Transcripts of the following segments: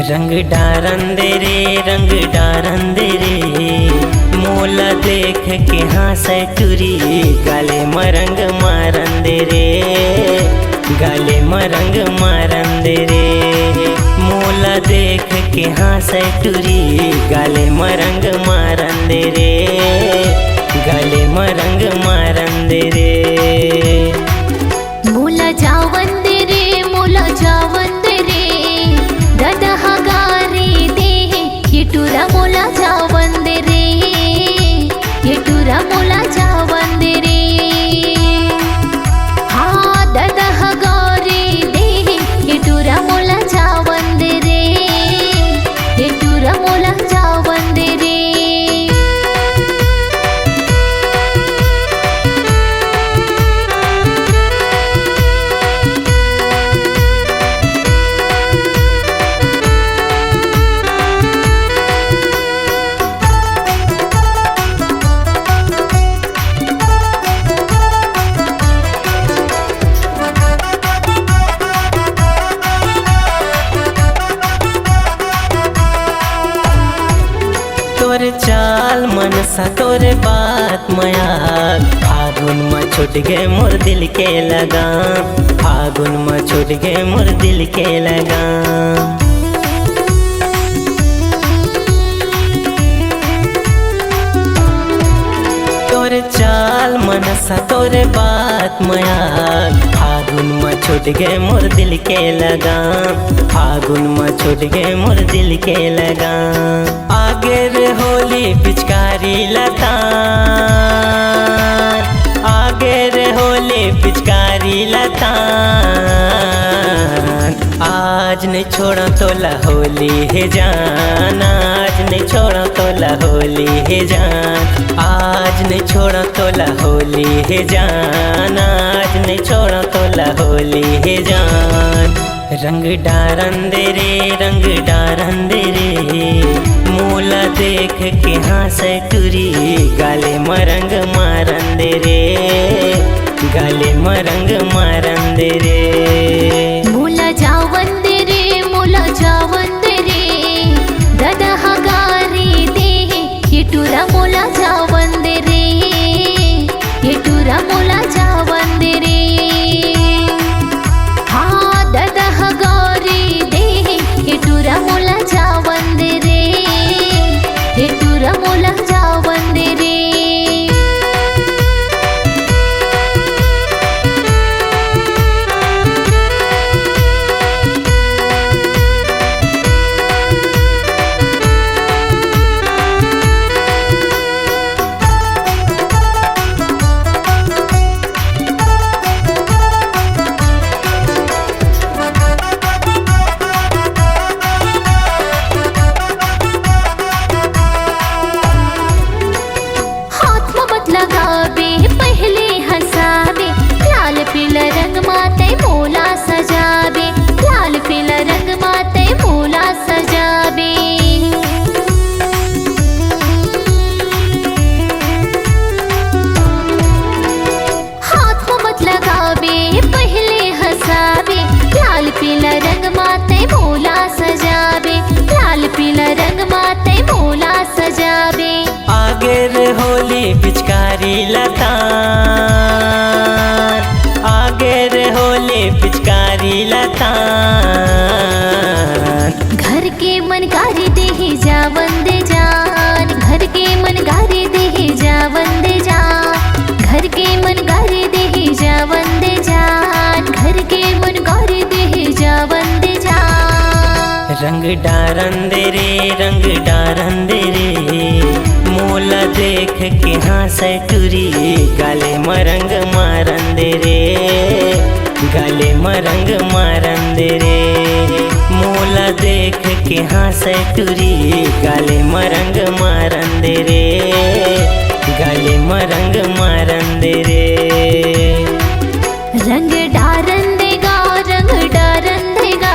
रंग डारंदे रे रंग डारंदे रे मोला देख के हंसे टुरी गाले मरंग मारंदे रे गाले मरंग मारंदे रे मोला देख के हंसे टुरी गाले मरंग मारंदे रे गाले मरंग मारंदे रे मोला जावंदे रे मोला जावंदे रे दादा हगारे दे ये टूरा मोला जावंदे रे ये टूरा मोला जावंदे रे हाँ दादा हगारे दे ये टूरा मोला जावंदे रे ये टूरा मोला जावंदे रे तोर चाल मनसा तोर बात मया फागुन में छूट गए मोर दिल के लगाम फागुन में छूट गए मोर दिल के लगाम तोर चाल मनसा तोर बात मया फागुन में छूट गए मोर दिल के लगाम फागुन में छूट गए मोर दिल के लगाम आगे रे होली पिचकारी लता आगे रे होली पिचकारी लता आज नहीं छोड़ा तोला होली है जान आज नहीं छोड़ा तोला होली है जान आज नहीं छोड़ा तोला होली है जान आज नहीं छोड़ा तोला होली है जान रंग डारंदे रे रंग डारंदे रे मोला देख के हंसे टुरी गाले मरंग मारंदे रे गाले मरंग मारंदे रे मोला जावंदे रे मोला जावंदे रे दादा हगारे दे ये टूरा मोला जावंदे रे ये टूरा मोला जावंदे रे हाँ दादा हगारे दे ये टूरा मोला जावंदे रे ये टूरा मोला जावंदे रे लगाबे पहले हंसाबे लाल पीला रंग माते मोला सजाबे लाल पीला रंग माते मोला सजाबे हाथ में मत लगाबे पहले हंसाबे लाल पीला रंग माते मोला सजाबे लाल पीला रंग माते मोला सजाबे आगे रे होली पिचकारी लता आगे रे होली पिचकारी लता घर के मन गारी दे जावंदे जान घर के मन गारी दे जावंदे जान घर के मन गारी दे जावंदे जान घर के मन गारी दे जावंदे जान रंग डारंदे रे रंग डारंदे रे मोला देख के हंसे टुरी गाले मरंग मारंदे रे गाले मरंग मारंदे रे मोला देख के हंसे टुरी गाले मरंग मारंदे रे गाले मरंग मारंदे रे रंग डारंदेगा रंग डारंदेगा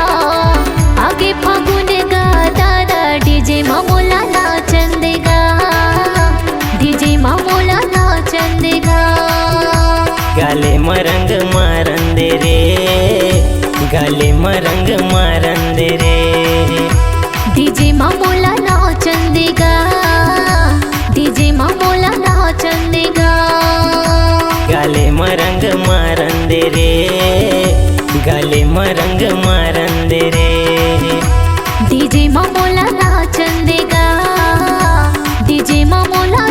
आगे फागुन गा दादा डीजे मामोला नाचंदेगा डीजे मामोला नाचंदेगा गाले मरंग मारंदे रे गाले मरंग मारंदे रे डीजे मामोला नाचन देगा, डीजे मामोला नाचन देगा। गाले मरंग मारन दे रे, गाले मरंग मारन दे रे। डीजे मामोला नाचन देगा, डीजे मामोला